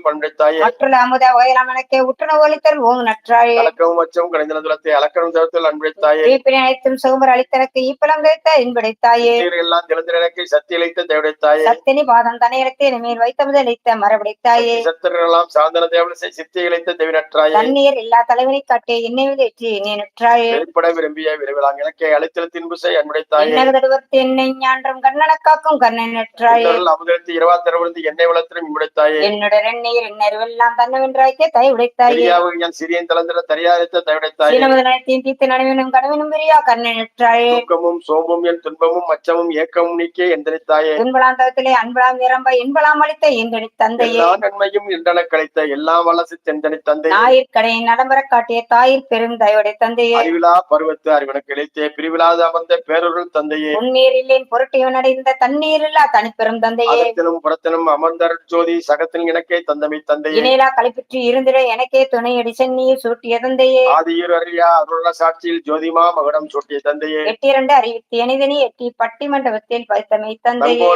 தந்தருள் பண்படைத்தாயே. மற்றுள்ள அமுத வகையெல்லாம் எனக்கே உற்றுணவு அளித்தல் ஓங்கு நற்றாயே. கலக்கவும் அச்சமும் கடைந்த துலத்தை அளக்கரும் தரத்தில் அன்படைத்தாயே. ஈப்பினை அனைத்தும் சுகம்பர் அளித்தனக்கு ஈப்பலம் கிடைத்த இன்படைத்தாயே. எல்லாம் திறந்த எனக்கு சக்தி அளித்த தேவடைத்தாயே. சத்தினி பாதம் தனையரத்தை மேல் வைத்தமுது அளித்த மரபடைத்தாயே. சத்திரரெல்லாம் சாந்தன தேவலசை சித்தி அளித்த தேவினற்றாயே. தண்ணீர் எல்லா தலைவனை காட்டே என்னை ஏற்றி என்னை நற்றாயே. வெளிப்பட விரும்பிய விரைவிலாம் எனக்கே அளித்தல் தின்புசை அன்படைத்தாயே. என்னகதடுவர்த்து என்னை ஞான்றும் கண்ணனக்காக்கும் கண்ணை நற்றாயே. அமுதத்து இருவாத்திரவிருந்து எண்ணெய் வளர்த்திலும் இன்படைத்தாயே. என்னுடைய எண்ணெயர் என்னறிவெல்லாம் தன்னவென்றாய்க்கே தை உடைத்தாயே. சிறியன் தளந்திர தரியாரித்த தைவிடைத்தாயே. சினமதனத்தையும் தீர்த்து நனவினும் கனவினும் பெரியா கண்ணை நற்றாயே. தூக்கமும் சோம்பும் என் துன்பமும் அச்சமும் ஏக்கமும் நீக்கே எந்தனித்தாயே. துன்பலாம் தவத்திலே அன்பலாம் நிரம்ப என்பலாம் அளித்த எந்தனி தந்தையே. எல்லா நன்மையும் என்றன கழித்த எல்லாம் வளசி தெந்தனி தந்தை. ஞாயிற்கடை நடம்பர காட்டிய தாயிற் பெரும் தயவுடைய தந்தையே. அறிவிழா பருவத்து அறிவனுக்கு இழைத்தே பிரிவிழாத அமர்ந்த பேரொருள் தந்தையே. உன்னீர் இல்லேன் பொருட்டியவன் அடைந்த தண்ணீர் இல்லா தனிப்பெரும் தந்தையே. அகத்திலும் புறத்திலும் அமர்ந்தர் ஜோதி சகத்தின் எனக்கே தந்தமை தந்தையே. இணையிலா களைப்பிற்று இருந்திட எனக்கே துணையடி சென்னீர் சூட்டிய தந்தையே. ஆதியூர் அறியா அருள சாட்சியில் ஜோதிமா மகுடம் சூட்டிய தந்தையே. 8 அறிவித்து எனிதனி எட்டி பட்டி மண்டபத்தில் பைத்தமை தந்தையே.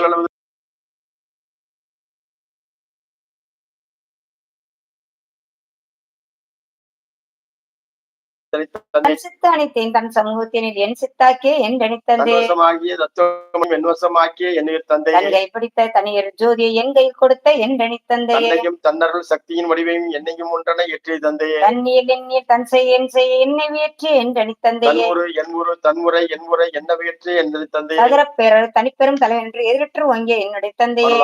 தன் சமூகத்தினில் என் சித்தாக்கே என் தந்தையே. பிடித்த தனியர் ஜோதியை என் கையில் கொடுத்த என் தந்தையே. தன்னருள் சக்தியின் வடிவையும் என்னையும் ஒன்றனை ஏற்றிய தந்தையே. தண்ணீர் எண்ணீர் தன் செய்ய என்னை வியற்றி என் தந்தையே. தன்முறை என்முறை என்ன வியற்றி என் தந்தையே. நகர பேரர் தனிப்பெரும் தலைவர் என்று எதிரற்று வாங்கிய என்னுடைய தந்தையே.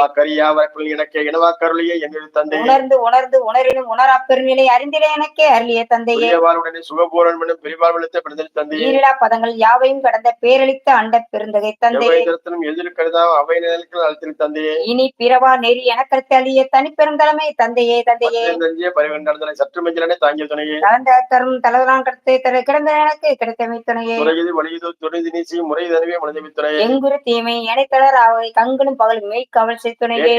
எனக்கு எனவா கருளிய என்னுடைய தந்தையே. உணர்ந்து உணர்ந்து உணரினும் உணரா பெருநிலை அறிந்திலே எனக்கே அருளிய தந்தையே. ஈரிலா பதங்கள் யாவையும் கடந்த பேரளித்த அண்ட பெருந்தகை தந்தையே. இனி பிறவா நெறி எனக்கருத்து அழிய தனிப்பெரும் தலைமை தந்தையே. தந்தையே கலந்த தரும் தலைவரான் கடத்தை கிடந்த எனக்கு கிடைத்தமை துணையே. எங்குரு தீமை எனைத்தளர் அவை கண்களும் பகலும் மெய் கவல் செய்துணையே.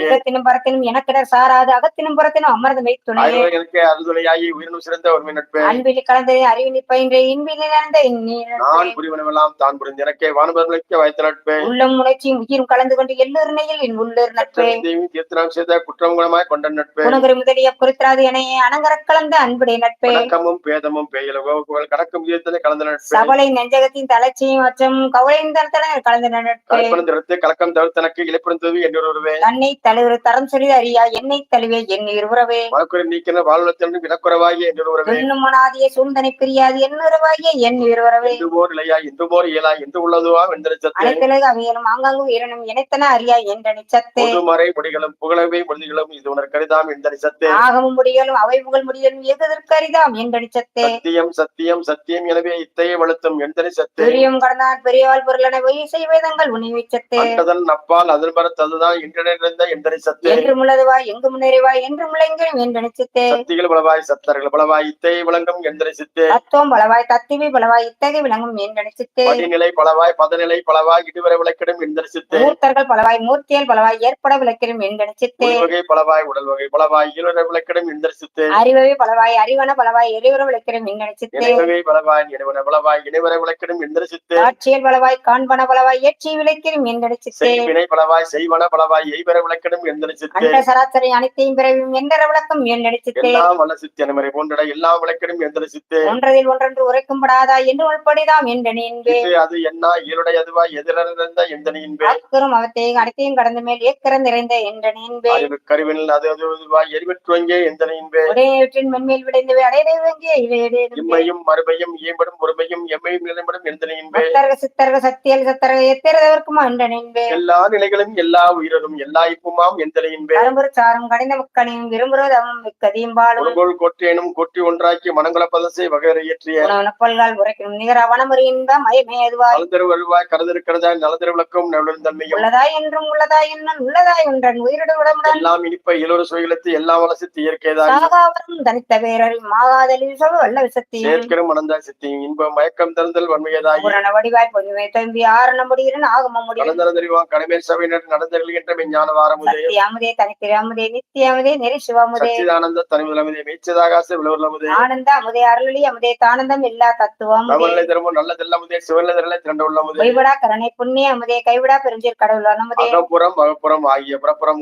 இடத்தினும் பரத்தினும் எனக்கிடர் சாராது அகத்தினும் புறத்தினும் அமர்ந்து மெய் துணையே. அன்பில் கலந்த அறிவினி பயின்ற இன்பில் இழந்த உள்ளம் உணர்ச்சியும் உயிரும் கலந்து கொண்டு எல்லோருணையில் என் உள்ளூர் நட்பே. குற்றங்குணமாய் கொண்ட நட்பே. உனகரு முதலிய குறித்தாது எனையே அனங்கர கலந்த அன்புடைய நட்பே. பேதமும் கடக்கும் கலந்த நட்பே. சபலை நெஞ்சகத்தின் தளர்ச்சியும் மற்றும் கவலையின் கலந்த நட்பே. கலக்கம் தவிர்த்தனக்கு இழப்பிருந்தது என்றுருவே. தன்னை தலைவர் தரம் சொல்லி அறியா என்னை தழுவே என் இருவரவே. நீக்கிற வாழ்வத்தின் வினக்குறவாகிய என்றுருவே. மனாதிய சூழ்ந்தனை பிரியாது என்னுறவாகிய என் இருவரவே. இன்றுமோர் இயலா என்று உள்ளதுவா அனைத்தலகு அவையலும் ஆங்காங்கு உயிரினும் இணைத்தன அறியா என்றனை சத்தே. மறை முடிகளும் புகழவை மொழிகளும் இது உனக்கு கருதாம் என்றனை சத்தே. ஆகமும் முடிகளும் அவை புகழ் முடிகளும் எதற்கு அரிதாம் என்றனை சத்தே. சத்தியம் சத்தியம் சத்தியம் எனவே இத்தையை வளர்த்தும் என்றனை சத்தே. பெரியும் கடந்தான் பெரியவாள் பொருளனை பொய் செய்வேதங்கள் உணிவை சத்தே. நப்பால் அதன் பரத் அதுதான் இன்றிருந்த என்றனை சத்தே. என்று முள்ளதுவாய் எங்கு முன்னேறிவாய் என்று முளைங்களும் என்றனை சித்தே. சக்திகள் பலவாய் சப்தர்கள் பலவாய் இத்தையை விளங்கும் என்றனை சித்தே. தத்துவம் பலவாய் தத்துவி பலவாய் இத்தகை விளங்கும் என்றனை சித்தே. படிநிலை பலவாய் பதநிலை பலவாய் இடுவரை விளக்கிடும் என்றனை சித்தே. மூர்த்தர்கள் பலவாய் மூர்த்தியல் பலவாய் ஏற்பட விளக்கிடும் என்றனை சித்தே. வகை பலவாய் உடல் வகை பலவாய் இருவரை விளக்கிடும் என்றனை சித்தே. அறிவகை பலவாய் அறிவன பலவாய் எரிவர விளக்கிடும் என்றனை சித்தே. வகை பலவாய் இடைவன பலவாய் இடைவரை விளக்கிடும் என்றனை சித்தே. ஆட்சியல் பலவாய் காண்பன பலவாய் ஏற்றி விளக்கிடும் என்றனை சித்தே. வினை பலவாய் செய்வன பலவாய் எய்வரை விளக்கிடும் என்றனை சித்தே. அண்ட சராசரி அனைத்தையும் பிறவும் என்ற விளக்கம் என்றனை சித்தே. எல்லாம் வல்ல சித்தி அனுமறை போன்ற எல்லாம் விளக்கிடும் என்றனை சித்தே. ஒன்றதில் ஒன்றென்று உரைக்கும்படாதா என்று உள்படிதாம் என்றனை என்பே. அது என்ன ஈருடைய அதுவா எதிரிருந்த என்றனை என்பே. ஆக்கரும் அவத்தையும் அனைத்தையும் கடந்த மேல் ஏக்கரம் நிறைந்த என்றனை என்பே. கருவினில் அது அதுவா எரிவற்றுவங்கே என்றனை என்பே. உடையவற்றின் மென்மேல் விளைந்தவை அடையவே இம்மையும் மறுபையும் இயம்படும் பொறுமையும் எம்மையும் நிலைப்படும் என்றனை என்பே. சித்தர்க சத்தியல் சத்தரக எத்திரதவர்க்குமா என்றனை என்பே. எல்லா நிலைகளும் எல்லா உயிரும் எல்லா இப்புமாம் என்றனை என்பே. அரும்புறு சாரும் கடிந்த மக்களையும் விரும்புவதமும் மிக்கதியும் பாலும் கொற்றேனும் கொட்டி ஒன்றாக்கி மனங்கள பதசை வகையறை இயற்றிய பல்கால் உரைக்கணும் நிகர வனமுறையின்ப மயமே அதுவாய் நலந்தரு வருவாய் கருதிருக்கிறதாய் நலந்தரு விளக்கம் நலந்தன்மையும் உள்ளதாய் என்றும் உள்ளதாய் என்னும் உள்ளதாய் ஒன்றன் உயிரிடு உடம்புடன் எல்லாம் இனிப்ப இலொரு சுயலத்து எல்லாம் வளசித்து இயற்கைதான் சாகாவரும் தனித்த பேரறி மாகாதலில் சொல் வல்ல விசத்தியும் சேர்க்கரும் மனந்தாய் சித்தியும் இன்ப மயக்கம் தருந்தல் வன்மையதாய் புரண வடிவாய் பொதுமை தம்பி ஆரண முடிகிறன் ஆகம முடியும் நடந்தறிவா கடமை சபையினர் நடந்தருகின்ற விஞ்ஞான வாரமுதே அமுதே தனித்திரு அமுதே நித்திய அமுதே நெறி சிவாமுதே சச்சிதானந்த தனிமுதலமுதே மேச்சதாகாச விளவலமுதே ஆனந்த அமுதே அருளி அமுதே தானந்தம் இல்லா தத்துவம் நல்லதெல்லாமுதே சிவனதெல்லாம் திரண்ட உள்ளமுதே கைவிடா கருணை புண்ணிய அமுதே கைவிடா பெருஞ்சீர் கடவுள் அனுமதே அகப்புறம் அகப்புறம் ஆகிய புறப்புறம்